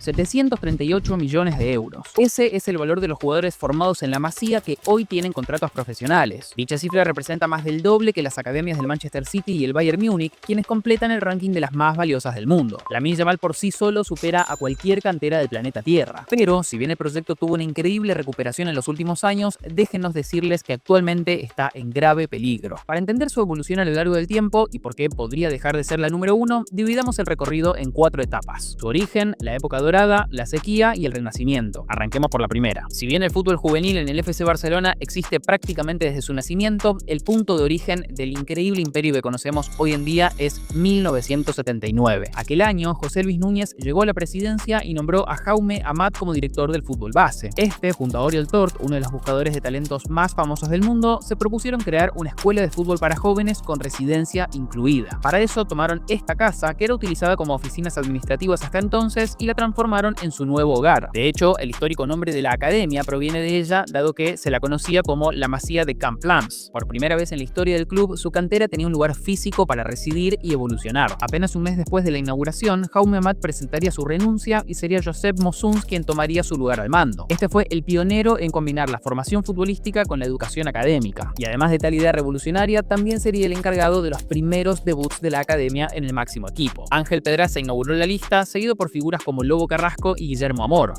738 millones de euros. Ese es el valor de los jugadores formados en la Masía que hoy tienen contratos profesionales. Dicha cifra representa más del doble que las academias del Manchester City y el Bayern Múnich, quienes completan el ranking de las más valiosas del mundo. Lamine Yamal por sí solo supera a cualquier cantera del planeta Tierra. Pero, si bien el proyecto tuvo una increíble recuperación en los últimos años, déjenos decirles que actualmente está en grave peligro. Para entender su evolución a lo largo del tiempo y por qué podría dejar de ser la número uno, dividamos el recorrido en 4 etapas: su origen, la época dorada, la sequía y el renacimiento. Arranquemos por la primera. Si bien el fútbol juvenil en el FC Barcelona existe prácticamente desde su nacimiento, el punto de origen del increíble imperio que conocemos hoy en día es 1979. Aquel año, José Luis Núñez llegó a la presidencia y nombró a Jaume Amat como director del fútbol base. Este, junto a Oriol Tort, uno de los buscadores de talentos más famosos del mundo, se propusieron crear una escuela de fútbol para jóvenes con residencia incluida. Para eso tomaron esta casa, que era utilizada como oficinas administrativas hasta entonces, y la transformaron en su nuevo hogar. De hecho, el histórico nombre de la academia proviene de ella, dado que se la conocía como la Masía de Camp Plans. Por primera vez en la historia del club, su cantera tenía un lugar físico para residir y evolucionar. Apenas un mes después de la inauguración, Jaume Amat presentaría su renuncia y sería Josep Mossuns quien tomaría su lugar al mando. Este fue el pionero en combinar la formación futbolística con la educación académica. Y además de tal idea revolucionaria, también sería el encargado de los primeros debuts de la academia en el máximo equipo. Ángel Pedraza inauguró la lista, seguido por figuras como Lobo Carrasco y Guillermo Amor.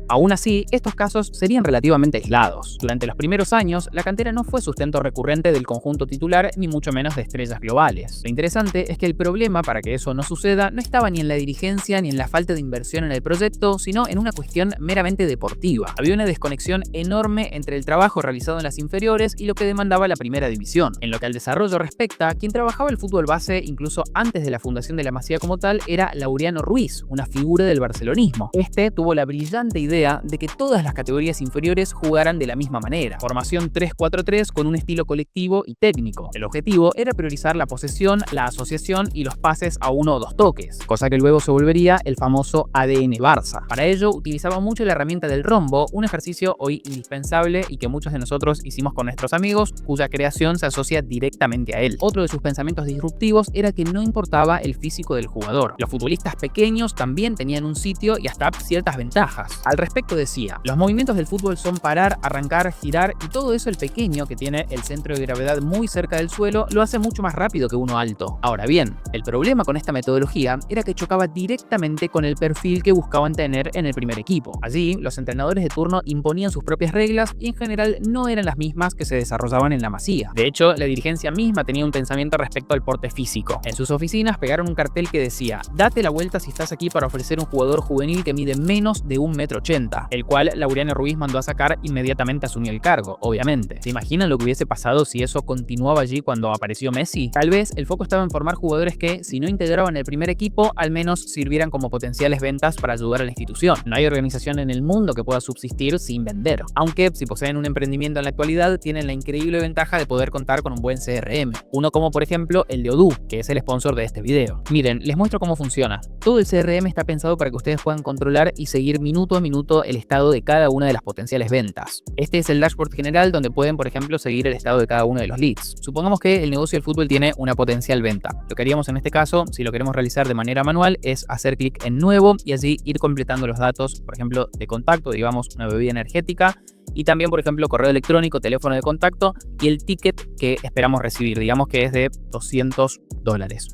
Aún así, estos casos serían relativamente aislados. Durante los primeros años, la cantera no fue sustento recurrente del conjunto titular, ni mucho menos de estrellas globales. Lo interesante es que el problema para que eso no suceda no estaba ni en la dirigencia ni en la falta de inversión en el proyecto, sino en una cuestión meramente deportiva. Había una desconexión enorme entre el trabajo realizado en las inferiores y lo que demandaba la primera división. En lo que al desarrollo respecta, quien trabajaba el fútbol base incluso antes de la fundación de la Masía como tal era Laureano Ruiz, una figura del barcelonismo. Este tuvo la brillante idea de que todas las categorías inferiores jugaran de la misma manera. Formación 3-4-3 con un estilo colectivo y técnico. El objetivo era priorizar la posesión, la asociación y los pases a 1 o 2 toques, cosa que luego se volvería el famoso ADN Barça. Para ello utilizaba mucho la herramienta del rombo, un ejercicio hoy indispensable y que muchos de nosotros hicimos con nuestros amigos, cuya creación se asocia directamente a él. Otro de sus pensamientos disruptivos era que no importaba el físico del jugador. Los futbolistas pequeños también tenían un sitio y hasta ciertas ventajas. Al respecto decía: los movimientos del fútbol son parar, arrancar, girar, y todo eso el pequeño, que tiene el centro de gravedad muy cerca del suelo, lo hace mucho más rápido que uno alto. Ahora bien, el problema con esta metodología era que chocaba directamente con el perfil que buscaban tener en el primer equipo. Allí, los entrenadores de turno imponían sus propias reglas y en general no eran las mismas que se desarrollaban en la Masía. De hecho, la dirigencia misma tenía un pensamiento respecto al porte físico. En sus oficinas pegaron un cartel que decía: date la vuelta si estás aquí para ofrecer un jugador juvenil que mide menos de 1,80 m, el cual Laureano Ruiz mandó a sacar inmediatamente asumió el cargo, obviamente. ¿Se imaginan lo que hubiese pasado si eso continuaba allí cuando apareció Messi? Tal vez el foco estaba en formar jugadores que, si no integraban el primer equipo, al menos sirvieran como potenciales ventas para ayudar a la institución. No hay organización en el mundo que pueda subsistir sin vender, aunque si poseen un emprendimiento en la actualidad, tienen la increíble ventaja de poder contar con un buen CRM. Uno como por ejemplo el de Odoo, que es el sponsor de este video. Miren, les muestro cómo funciona. Todo el CRM está pensado para que ustedes puedan controlar y seguir minuto a minuto el estado de cada una de las potenciales ventas. Este es el dashboard general donde pueden, por ejemplo, seguir el estado de cada uno de los leads. Supongamos que el negocio del fútbol tiene una potencial venta. Lo que haríamos en este caso, si lo queremos realizar de manera manual, es hacer clic en nuevo y allí ir completando los datos, por ejemplo, de contacto, digamos una bebida energética, y también, por ejemplo, correo electrónico, teléfono de contacto y el ticket que esperamos recibir, digamos que es de $200.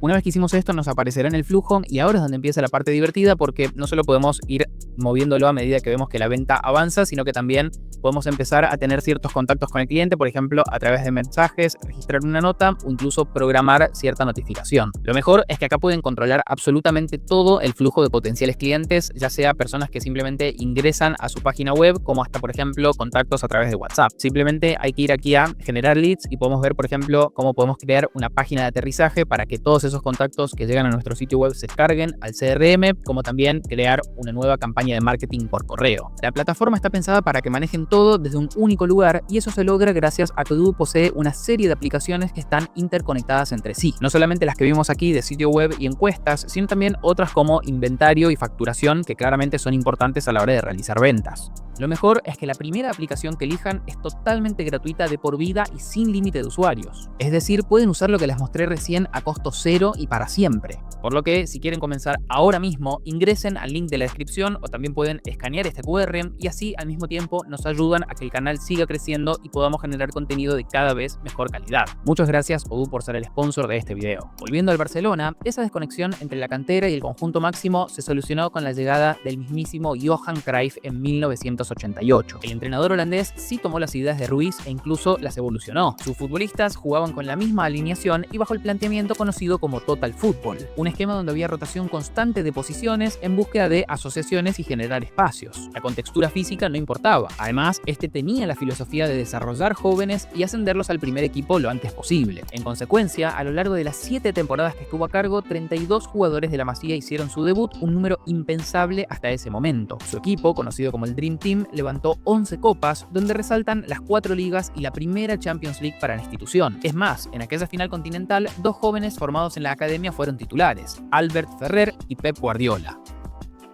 Una vez que hicimos esto, nos aparecerá en el flujo y ahora es donde empieza la parte divertida, porque no solo podemos ir moviéndolo a medida que vemos que la venta avanza, sino que también podemos empezar a tener ciertos contactos con el cliente, por ejemplo, a través de mensajes, registrar una nota o incluso programar cierta notificación. Lo mejor es que acá pueden controlar absolutamente todo el flujo de potenciales clientes, ya sea personas que simplemente ingresan a su página web, como hasta, por ejemplo, contactos a través de WhatsApp. Simplemente hay que ir aquí a generar leads y podemos ver, por ejemplo, cómo podemos crear una página de aterrizaje para que todos esos contactos que llegan a nuestro sitio web se carguen al CRM, como también crear una nueva campaña de marketing por correo. La plataforma está pensada para que manejen todo desde un único lugar y eso se logra gracias a que Odoo posee una serie de aplicaciones que están interconectadas entre sí. No solamente las que vimos aquí de sitio web y encuestas, sino también otras como inventario y facturación, que claramente son importantes a la hora de realizar ventas. Lo mejor es que la primera aplicación que elijan es totalmente gratuita de por vida y sin límite de usuarios. Es decir, pueden usar lo que les mostré recién a costo cero y para siempre. Por lo que, si quieren comenzar ahora mismo, ingresen al link de la descripción o también pueden escanear este QR y así al mismo tiempo nos ayudan a que el canal siga creciendo y podamos generar contenido de cada vez mejor calidad. Muchas gracias Odoo por ser el sponsor de este video. Volviendo al Barcelona, esa desconexión entre la cantera y el conjunto máximo se solucionó con la llegada del mismísimo Johan Cruyff en 1988. El entrenador holandés sí tomó las ideas de Ruiz e incluso las evolucionó. Sus futbolistas jugaban con la misma alineación y bajo el planteamiento conocido como Total Football, un esquema donde había rotación constante de posiciones en búsqueda de asociaciones y generar espacios. La contextura física no importaba. Además, este tenía la filosofía de desarrollar jóvenes y ascenderlos al primer equipo lo antes posible. En consecuencia, a lo largo de las 7 temporadas que estuvo a cargo, 32 jugadores de la Masía hicieron su debut, un número impensable hasta ese momento. Su equipo, conocido como el Dream Team, levantó 11 copas, donde resaltan las 4 ligas y la primera Champions League para la institución. Es más, en aquella final continental, 2 jóvenes formados en la academia fueron titulares, Albert Ferrer y Pep Guardiola.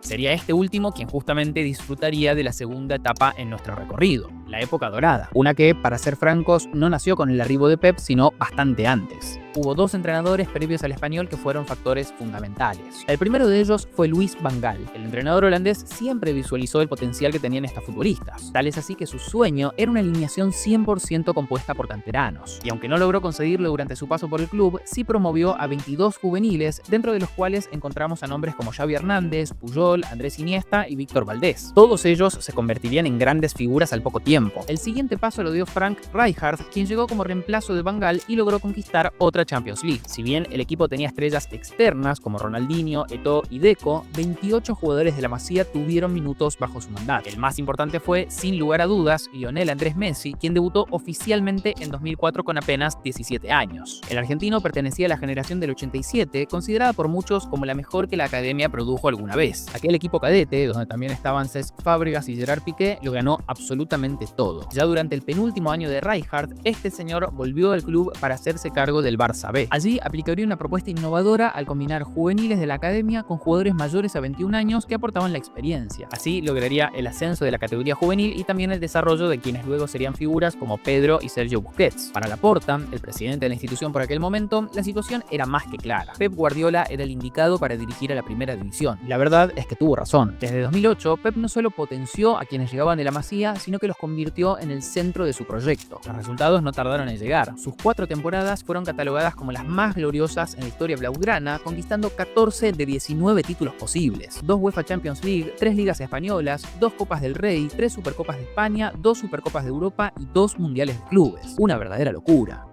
Sería este último quien justamente disfrutaría de la segunda etapa en nuestro recorrido, la época dorada, una que, para ser francos, no nació con el arribo de Pep, sino bastante antes. Hubo 2 entrenadores previos al español que fueron factores fundamentales. El primero de ellos fue Louis van Gaal. El entrenador holandés siempre visualizó el potencial que tenían estos futbolistas. Tal es así que su sueño era una alineación 100% compuesta por canteranos. Y aunque no logró conseguirlo durante su paso por el club, sí promovió a 22 juveniles, dentro de los cuales encontramos a nombres como Xavi Hernández, Puyol, Andrés Iniesta y Víctor Valdés. Todos ellos se convertirían en grandes figuras al poco tiempo. El siguiente paso lo dio Frank Rijkaard, quien llegó como reemplazo de van Gaal y logró conquistar otra Champions League. Si bien el equipo tenía estrellas externas como Ronaldinho, Eto'o y Deco, 28 jugadores de la Masía tuvieron minutos bajo su mandato. El más importante fue, sin lugar a dudas, Lionel Andrés Messi, quien debutó oficialmente en 2004 con apenas 17 años. El argentino pertenecía a la generación del 87, considerada por muchos como la mejor que la academia produjo alguna vez. Aquel equipo cadete, donde también estaban Cesc Fábregas y Gerard Piqué, lo ganó absolutamente todo. Ya durante el penúltimo año de Rijkaard, este señor volvió al club para hacerse cargo del Barça B. Allí aplicaría una propuesta innovadora al combinar juveniles de la academia con jugadores mayores a 21 años que aportaban la experiencia. Así lograría el ascenso de la categoría juvenil y también el desarrollo de quienes luego serían figuras como Pedro y Sergio Busquets. Para Laporta, el presidente de la institución por aquel momento, la situación era más que clara. Pep Guardiola era el indicado para dirigir a la primera división. Y la verdad es que tuvo razón. Desde 2008, Pep no solo potenció a quienes llegaban de la Masía, sino que los convirtió en el centro de su proyecto. Los resultados no tardaron en llegar. Sus 4 temporadas fueron catalogadas como las más gloriosas en la historia blaugrana, conquistando 14 de 19 títulos posibles, 2 UEFA Champions League, 3 ligas españolas, 2 Copas del Rey, 3 Supercopas de España, 2 Supercopas de Europa y 2 Mundiales de Clubes. Una verdadera locura.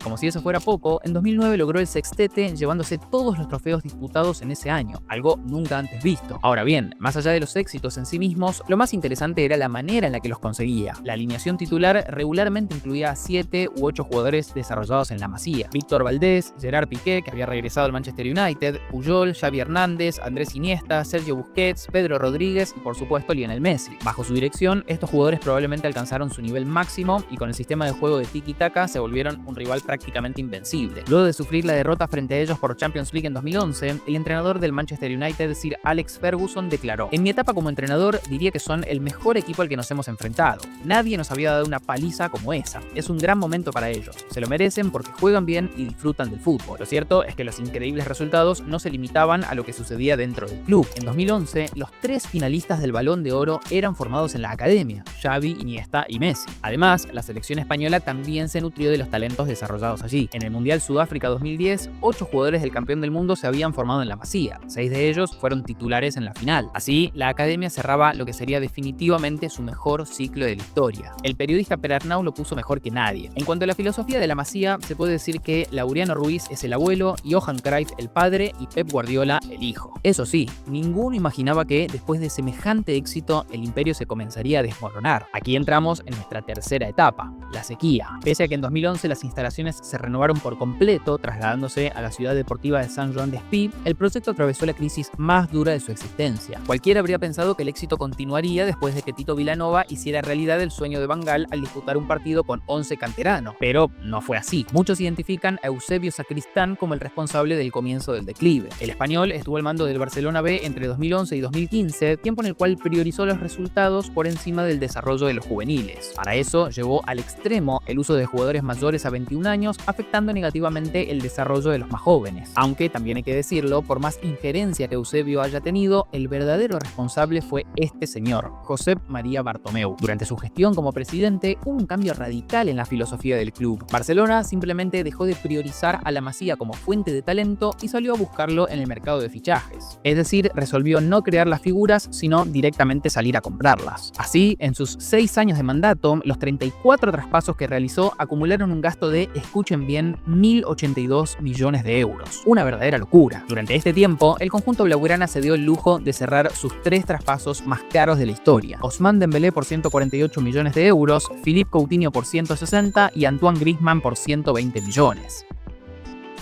Como si eso fuera poco, en 2009 logró el sextete llevándose todos los trofeos disputados en ese año, algo nunca antes visto. Ahora bien, más allá de los éxitos en sí mismos, lo más interesante era la manera en la que los conseguía. La alineación titular regularmente incluía a 7 u 8 jugadores desarrollados en la Masía. Víctor Valdés, Gerard Piqué, que había regresado al Manchester United, Puyol, Xavi Hernández, Andrés Iniesta, Sergio Busquets, Pedro Rodríguez y por supuesto Lionel Messi. Bajo su dirección, estos jugadores probablemente alcanzaron su nivel máximo y con el sistema de juego de tiki-taka se volvieron un rival prácticamente invencible. Luego de sufrir la derrota frente a ellos por Champions League en 2011, el entrenador del Manchester United, Sir Alex Ferguson, declaró: "En mi etapa como entrenador diría que son el mejor equipo al que nos hemos enfrentado. Nadie nos había dado una paliza como esa. Es un gran momento para ellos. Se lo merecen porque juegan bien y disfrutan del fútbol". Lo cierto es que los increíbles resultados no se limitaban a lo que sucedía dentro del club. En 2011, los 3 finalistas del Balón de Oro eran formados en la academia: Xavi, Iniesta y Messi. Además, la selección española también se nutrió de los talentos desarrollados allí. En el Mundial Sudáfrica 2010, 8 jugadores del campeón del mundo se habían formado en la Masía. 6 de ellos fueron titulares en la final. Así, la academia cerraba lo que sería definitivamente su mejor ciclo de la historia. El periodista Per Arnau lo puso mejor que nadie. En cuanto a la filosofía de la Masía, se puede decir que Laureano Ruiz es el abuelo, Johan Cruyff el padre y Pep Guardiola el hijo. Eso sí, ninguno imaginaba que después de semejante éxito el imperio se comenzaría a desmoronar. Aquí entramos en nuestra tercera etapa, la sequía. Pese a que en 2011 las instalaciones instalaciones se renovaron por completo, trasladándose a la ciudad deportiva de Saint-Jean-d'Espí, el proyecto atravesó la crisis más dura de su existencia. Cualquiera habría pensado que el éxito continuaría después de que Tito Vilanova hiciera realidad el sueño de Van Gaal al disputar un partido con 11 canteranos, pero no fue así. Muchos identifican a Eusebio Sacristán como el responsable del comienzo del declive. El español estuvo al mando del Barcelona B entre 2011 y 2015, tiempo en el cual priorizó los resultados por encima del desarrollo de los juveniles. Para eso llevó al extremo el uso de jugadores mayores a 21 años, afectando negativamente el desarrollo de los más jóvenes. Aunque también hay que decirlo, por más injerencia que Eusebio haya tenido, el verdadero responsable fue este señor, Josep María Bartomeu. Durante su gestión como presidente hubo un cambio radical en la filosofía del club. Barcelona simplemente dejó de priorizar a la Masía como fuente de talento y salió a buscarlo en el mercado de fichajes. Es decir, resolvió no crear las figuras, sino directamente salir a comprarlas. Así, en sus 6 años de mandato, los 34 traspasos que realizó acumularon un gasto de, escuchen bien, 1.082 millones de euros. Una verdadera locura. Durante este tiempo, el conjunto blaugrana se dio el lujo de cerrar sus 3 traspasos más caros de la historia. Ousmane Dembélé por 148 millones de euros, Philippe Coutinho por 160 y Antoine Griezmann por 120 millones.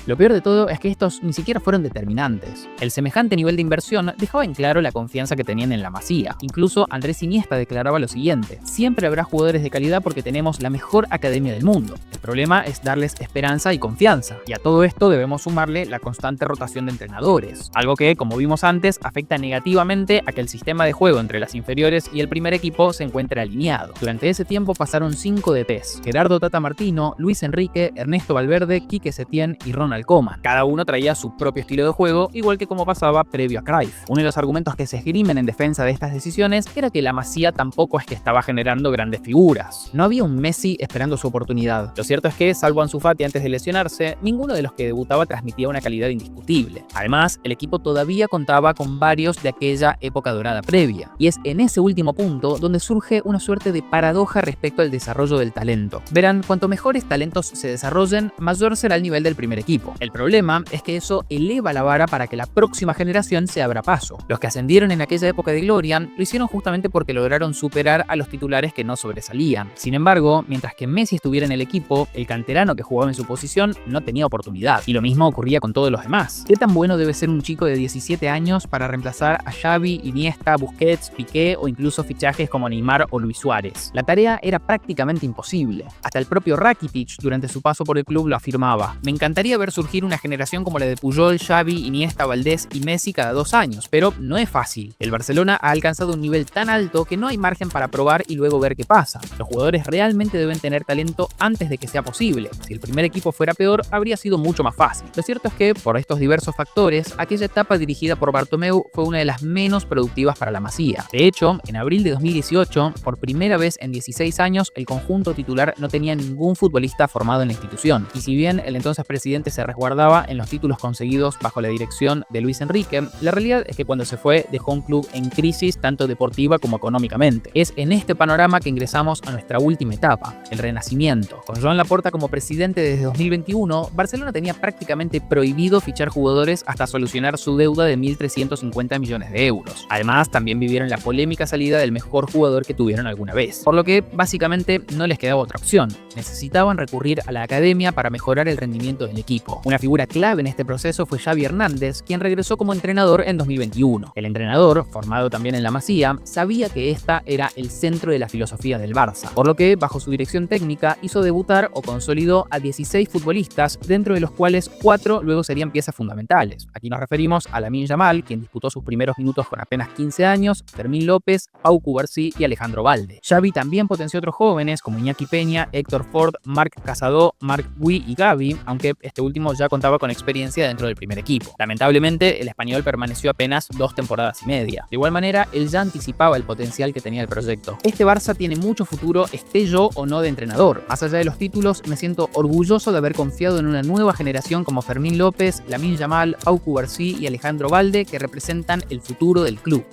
Lo peor de todo es que estos ni siquiera fueron determinantes. El semejante nivel de inversión dejaba en claro la confianza que tenían en la Masía. Incluso Andrés Iniesta declaraba lo siguiente: siempre habrá jugadores de calidad porque tenemos la mejor academia del mundo. El problema es darles esperanza y confianza. Y a todo esto debemos sumarle la constante rotación de entrenadores. Algo que, como vimos antes, afecta negativamente a que el sistema de juego entre las inferiores y el primer equipo se encuentre alineado. Durante ese tiempo pasaron 5 DTs: Gerardo Tata Martino, Luis Enrique, Ernesto Valverde, Quique Setién y Ronald Koeman. Cada uno traía su propio estilo de juego, igual que como pasaba previo a Cruyff. Uno de los argumentos que se esgrimen en defensa de estas decisiones era que la Masía tampoco es que estaba generando grandes figuras. No había un Messi esperando su oportunidad. Lo cierto es que, salvo Ansu Fati antes de lesionarse, ninguno de los que debutaba transmitía una calidad indiscutible. Además, el equipo todavía contaba con varios de aquella época dorada previa. Y es en ese último punto donde surge una suerte de paradoja respecto al desarrollo del talento. Verán, cuanto mejores talentos se desarrollen, mayor será el nivel del primer equipo. El problema es que eso eleva la vara para que la próxima generación se abra paso. Los que ascendieron en aquella época de gloria lo hicieron justamente porque lograron superar a los titulares que no sobresalían. Sin embargo, mientras que Messi estuviera en el equipo, el canterano que jugaba en su posición no tenía oportunidad. Y lo mismo ocurría con todos los demás. ¿Qué tan bueno debe ser un chico de 17 años para reemplazar a Xavi, Iniesta, Busquets, Piqué o incluso fichajes como Neymar o Luis Suárez? La tarea era prácticamente imposible. Hasta el propio Rakitic durante su paso por el club lo afirmaba: me encantaría ver surgir una generación como la de Puyol, Xavi, Iniesta, Valdés y Messi cada 2 años, pero no es fácil. El Barcelona ha alcanzado un nivel tan alto que no hay margen para probar y luego ver qué pasa. Los jugadores realmente deben tener talento antes de que sea posible. Si el primer equipo fuera peor, habría sido mucho más fácil. Lo cierto es que, por estos diversos factores, aquella etapa dirigida por Bartomeu fue una de las menos productivas para la Masía. De hecho, en abril de 2018, por primera vez en 16 años, el conjunto titular no tenía ningún futbolista formado en la institución. Y si bien el entonces presidente se resguardaba en los títulos conseguidos bajo la dirección de Luis Enrique, la realidad es que cuando se fue dejó un club en crisis tanto deportiva como económicamente. Es en este panorama que ingresamos a nuestra última etapa, el Renacimiento. Con Joan Laporta como presidente desde 2021, Barcelona tenía prácticamente prohibido fichar jugadores hasta solucionar su deuda de 1.350 millones de euros. Además, también vivieron la polémica salida del mejor jugador que tuvieron alguna vez, por lo que básicamente no les quedaba otra opción. Necesitaban recurrir a la academia para mejorar el rendimiento del equipo. Una figura clave en este proceso fue Xavi Hernández, quien regresó como entrenador en 2021. El entrenador, formado también en la Masía, sabía que esta era el centro de la filosofía del Barça, por lo que, bajo su dirección técnica, hizo debutar o consolidó a 16 futbolistas, dentro de los cuales 4 luego serían piezas fundamentales. Aquí nos referimos a Lamine Yamal, quien disputó sus primeros minutos con apenas 15 años, Fermín López, Pau Cubarsí y Alejandro Valde. Xavi también potenció otros jóvenes como Iñaki Peña, Héctor Ford, Marc Casado, Marc Gui y Gavi, aunque este último ya contaba con experiencia dentro del primer equipo. Lamentablemente, el español permaneció apenas 2 temporadas y media. De igual manera, él ya anticipaba el potencial que tenía el proyecto. Este Barça tiene mucho futuro, esté yo o no de entrenador. Más allá de los títulos, me siento orgulloso de haber confiado en una nueva generación como Fermín López, Lamine Yamal, Pau Cubarsí y Alejandro Valde, que representan el futuro del club.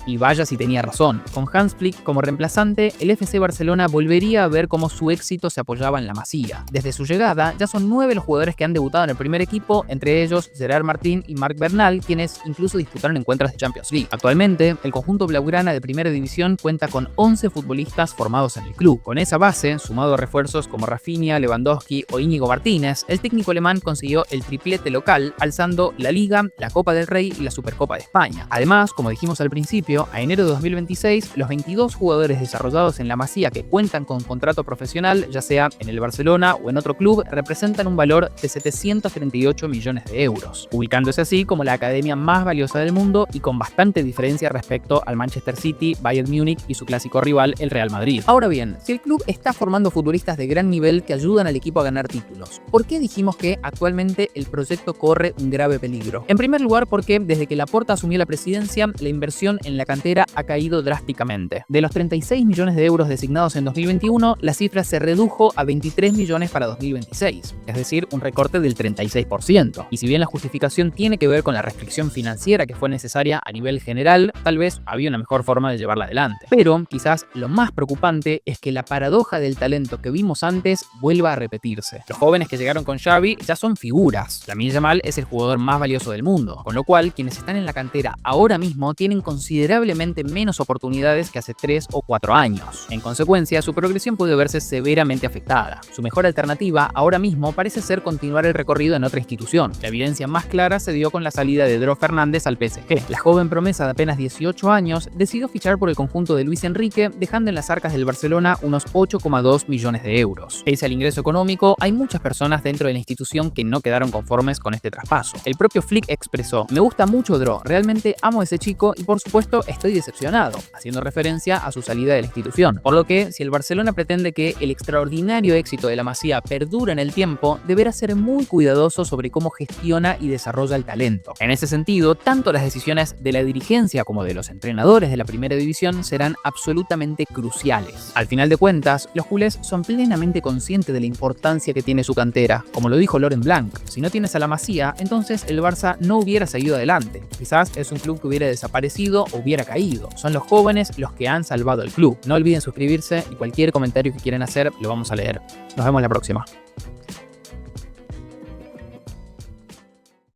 Y vaya si tenía razón. Con Hans Flick como reemplazante, el FC Barcelona volvería a ver cómo su éxito se apoyaba en la Masía. Desde su llegada, ya son 9 los jugadores que han debutado en el primer equipo, entre ellos Gerard Martín y Marc Bernal, quienes incluso disputaron encuentros de Champions League. Actualmente, el conjunto blaugrana de primera división cuenta con 11 futbolistas formados en el club. Con esa base, sumado a refuerzos como Rafinha, Lewandowski o Íñigo Martínez, el técnico alemán consiguió el triplete local, alzando la Liga, la Copa del Rey y la Supercopa de España. Además, como dijimos al principio, a enero de 2026, los 22 jugadores desarrollados en la Masía que cuentan con contrato profesional, ya sea en el Barcelona o en otro club, representan un valor de 738 millones de euros, ubicándose así como la academia más valiosa del mundo y con bastante diferencia respecto al Manchester City, Bayern Múnich y su clásico rival, el Real Madrid. Ahora bien, si el club está formando futbolistas de gran nivel que ayudan al equipo a ganar títulos, ¿por qué dijimos que actualmente el proyecto corre un grave peligro? En primer lugar, porque desde que Laporta asumió la presidencia, la inversión en la cantera ha caído drásticamente. De los 36 millones de euros designados en 2021, la cifra se redujo a 23 millones para 2026, es decir, un recorte del 36%. Y si bien la justificación tiene que ver con la restricción financiera que fue necesaria a nivel general, tal vez había una mejor forma de llevarla adelante. Pero quizás lo más preocupante es que la paradoja del talento que vimos antes vuelva a repetirse. Los jóvenes que llegaron con Xavi ya son figuras. Lamine Yamal es el jugador más valioso del mundo, con lo cual quienes están en la cantera ahora mismo tienen considerablemente menos oportunidades que hace 3 o 4 años. En consecuencia, su progresión puede verse severamente afectada. Su mejor alternativa ahora mismo parece ser continuar el recorrido en otra institución. La evidencia más clara se dio con la salida de Dro Fernández al PSG. La joven promesa de apenas 18 años decidió fichar por el conjunto de Luis Enrique, dejando en las arcas del Barcelona unos 8,2 millones de euros. Pese al ingreso económico, hay muchas personas dentro de la institución que no quedaron conformes con este traspaso. El propio Flick expresó: "Me gusta mucho Dro, realmente amo a ese chico y por supuesto estoy decepcionado", haciendo referencia a su salida de la institución. Por lo que, si el Barcelona pretende que el extraordinario éxito de la Masía perdure en el tiempo, deberá ser muy cuidadoso sobre cómo gestiona y desarrolla el talento. En ese sentido, tanto las decisiones de la dirigencia como de los entrenadores de la primera división serán absolutamente cruciales. Al final de cuentas, los culés son plenamente conscientes de la importancia que tiene su cantera. Como lo dijo Laurent Blanc, si no tienes a la Masía, entonces el Barça no hubiera seguido adelante. Quizás es un club que hubiera desaparecido o hubiera caído. Son los jóvenes los que han salvado el club. No olviden suscribirse y cualquier comentario que quieran hacer lo vamos a leer. Nos vemos la próxima.